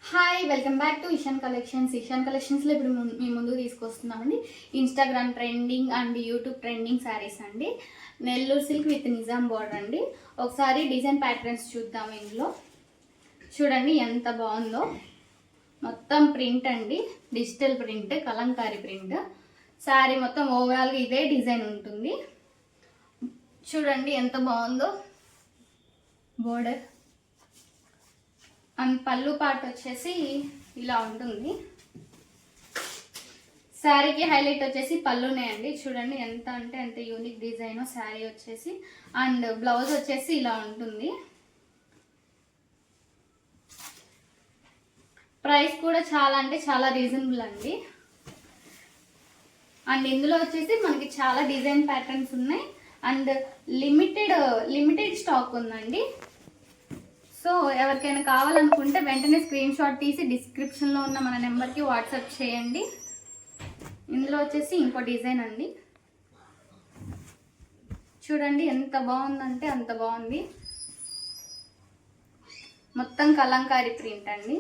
Hi welcome back to Ishan collections. Ishan కలెక్షన్స్లో ఇప్పుడు మీ ముందు తీసుకొస్తున్నామండి Instagram trending and YouTube trending sarees అండి. Nellore silk with Nizam border అండి. ఒకసారి డిజైన్ ప్యాటర్న్స్ చూద్దాం. ఇందులో చూడండి ఎంత బాగుందో. మొత్తం ప్రింట్ అండి, digital print, Kalamkari print. Sari మొత్తం ఓవరాల్గా ఇదే డిజైన్ ఉంటుంది. చూడండి ఎంత బాగుందో బోర్డర్. అండ్ పళ్ళు పార్ట్ వచ్చేసి ఇలా ఉంటుంది. శారీకి హైలైట్ వచ్చేసి పళ్ళునే అండి. చూడండి ఎంత అంటే అంత యూనిక్ డిజైన్ శారీ వచ్చేసి. అండ్ బ్లౌజ్ వచ్చేసి ఇలా ఉంటుంది. ప్రైస్ కూడా చాలా అంటే చాలా రీజనబుల్ అండి. అండ్ ఇందులో వచ్చేసి మనకి చాలా డిజైన్ ప్యాటర్న్స్ ఉన్నాయి. అండ్ లిమిటెడ్ స్టాక్ ఉందండి. సో ఎవరికైనా కావాలనుకుంటే వెంటనే స్క్రీన్ షాట్ తీసి డిస్క్రిప్షన్లో ఉన్న మన నెంబర్కి వాట్సాప్ చేయండి. ఇందులో వచ్చేసి ఇంకో డిజైన్ అండి. చూడండి ఎంత బాగుందంటే అంత బాగుంది. మొత్తం కలంకారీ ప్రింట్ అండి.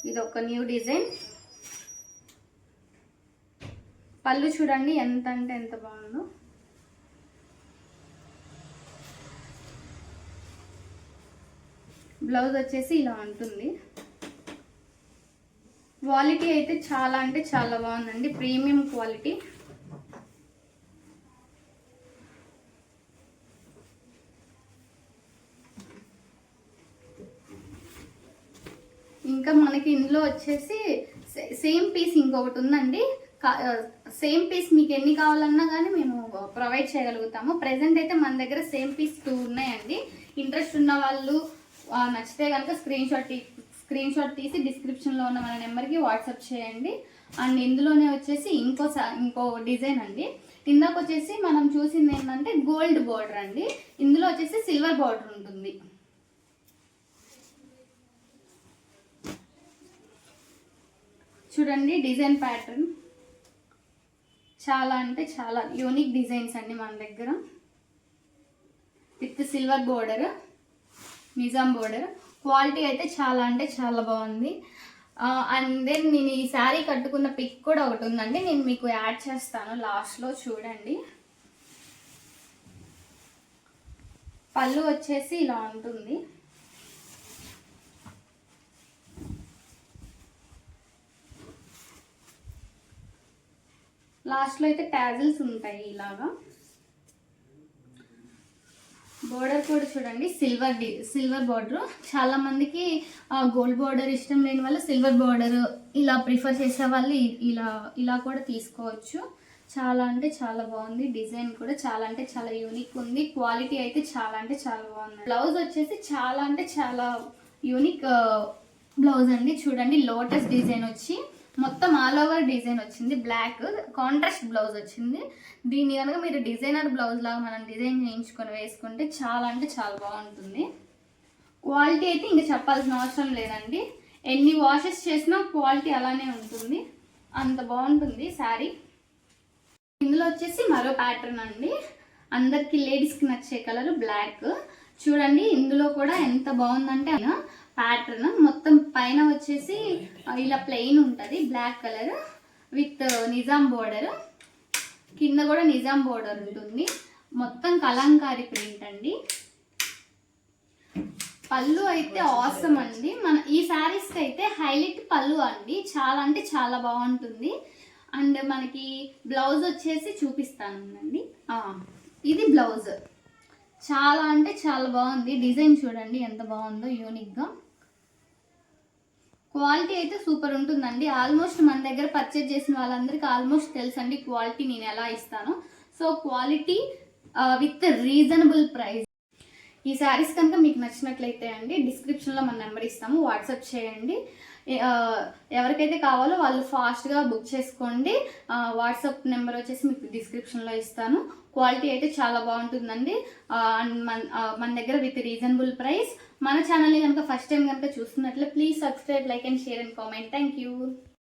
ఇది ఒక న్యూ డిజైన్. పళ్ళు చూడండి ఎంత అంటే ఎంత బాగుందో. బ్లౌజ్ వచ్చేసి ఇలా ఉంటుంది. క్వాలిటీ అయితే చాలా అంటే చాలా బాగుందండి, ప్రీమియం క్వాలిటీ. ఇంకా మనకి ఇందులో వచ్చేసి సేమ్ పీస్ ఇంకొకటి ఉందండి. సేమ్ పీస్ మీకు ఎన్ని కావాలన్నా కానీ మేము ప్రొవైడ్ చేయగలుగుతాము. ప్రెజెంట్ అయితే మన దగ్గర సేమ్ పీస్ 2 ఉన్నాయండి. ఇంట్రెస్ట్ ఉన్న వాళ్ళు నచ్చితే కనుక స్క్రీన్ షాట్ తీసి డిస్క్రిప్షన్లో ఉన్న మన నెంబర్కి వాట్సాప్ చేయండి. అండ్ ఇందులోనే వచ్చేసి ఇంకో డిజైన్ అండి. ఇందాక వచ్చేసి మనం చూసింది ఏంటంటే గోల్డ్ బార్డర్ అండి. ఇందులో వచ్చేసి సిల్వర్ బార్డర్ ఉంటుంది. చూడండి డిజైన్ ప్యాటర్న్ చాలా అంటే చాలా యూనిక్ డిజైన్స్ అండి మన దగ్గర. With silver border, Nizam border. Quality అయితే చాలా అంటే చాలా బాగుంది. అండ్ దెన్ నేను ఈ శారీ కట్టుకున్న పిక్ కూడా ఒకటి ఉందండి, నేను మీకు యాడ్ చేస్తాను లాస్ట్లో చూడండి. పళ్ళు వచ్చేసి ఇలా ఉంటుంది. లాస్ట్లో అయితే టాజిల్స్ ఉంటాయి ఇలాగా. బోర్డర్ కూడా చూడండి సిల్వర్ బార్డర్. చాలా మందికి గోల్డ్ బార్డర్ ఇష్టం లేని వాళ్ళు సిల్వర్ బార్డర్ ఇలా ప్రిఫర్ చేసే వాళ్ళు ఇలా కూడా తీసుకోవచ్చు. చాలా అంటే చాలా బాగుంది. డిజైన్ కూడా చాలా అంటే చాలా యూనిక్ ఉంది. క్వాలిటీ అయితే చాలా అంటే చాలా బాగుంది. బ్లౌజ్ వచ్చేసి చాలా అంటే చాలా యూనిక్ బ్లౌజ్ అండి. చూడండి లోటస్ డిజైన్ వచ్చి మొత్తం ఆల్ ఓవర్ డిజైన్ వచ్చింది. బ్లాక్ కాంట్రాస్ట్ బ్లౌజ్ వచ్చింది. దీన్ని కనుక మీరు డిజైనర్ బ్లౌజ్ లాగా మనం డిజైన్ చేయించుకొని వేసుకుంటే చాలా అంటే చాలా బాగుంటుంది. క్వాలిటీ అయితే ఇంకా చెప్పాల్సిన అవసరం లేదండి. ఎన్ని వాషెస్ చేసినా క్వాలిటీ అలానే ఉంటుంది. అంత బాగుంటుంది శారీ. ఇందులో వచ్చేసి మరో ప్యాటర్న్ అండి. అందరికి లేడీస్కి నచ్చే కలర్ బ్లాక్. చూడండి ఇందులో కూడా ఎంత బాగుందంటే ప్యాటర్న్ మొత్తం పైన వచ్చేసి ఇలా ప్లెయిన్ ఉంటుంది black colour with Nizam border. కింద కూడా నిజాం బోర్డర్ ఉంటుంది. మొత్తం కలంకారీ ప్రింట్ అండి. పళ్ళు అయితే ఆసమ్ అండి. ఈ శారీస్కి అయితే హైలైట్ పళ్ళు అండి. చాలా అంటే చాలా బాగుంటుంది. అండ్ మనకి బ్లౌజ్ వచ్చేసి చూపిస్తానండి. ఇది బ్లౌజ్ చాలా అంటే చాలా బాగుంది. డిజైన్ చూడండి ఎంత బాగుందో యూనిక్గా. క్వాలిటీ అయితే సూపర్ ఉంటుందండి. ఆల్మోస్ట్ మన దగ్గర పర్చేజ్ చేసిన వాళ్ళందరికీ ఆల్మోస్ట్ తెలుసండి క్వాలిటీ నేను ఎలా ఇస్తాను. So quality with reasonable price. ఈ శారీస్ కనుక మీకు నచ్చినట్లయితే అండి డిస్క్రిప్షన్లో మన నెంబర్ ఇస్తాము, వాట్సాప్ చేయండి. ఎవరికైతే కావాలో వాళ్ళు ఫాస్ట్గా బుక్ చేసుకోండి. వాట్సాప్ నెంబర్ వచ్చేసి మీకు డిస్క్రిప్షన్లో ఇస్తాను. క్వాలిటీ అయితే చాలా బాగుంటుందండి. అండ్ మన దగ్గర విత్ రీజనబుల్ ప్రైస్. మన ఛానల్ని కనుక ఫస్ట్ టైం కనుక చూస్తున్నట్లయితే please subscribe, like and share and comment. Thank you.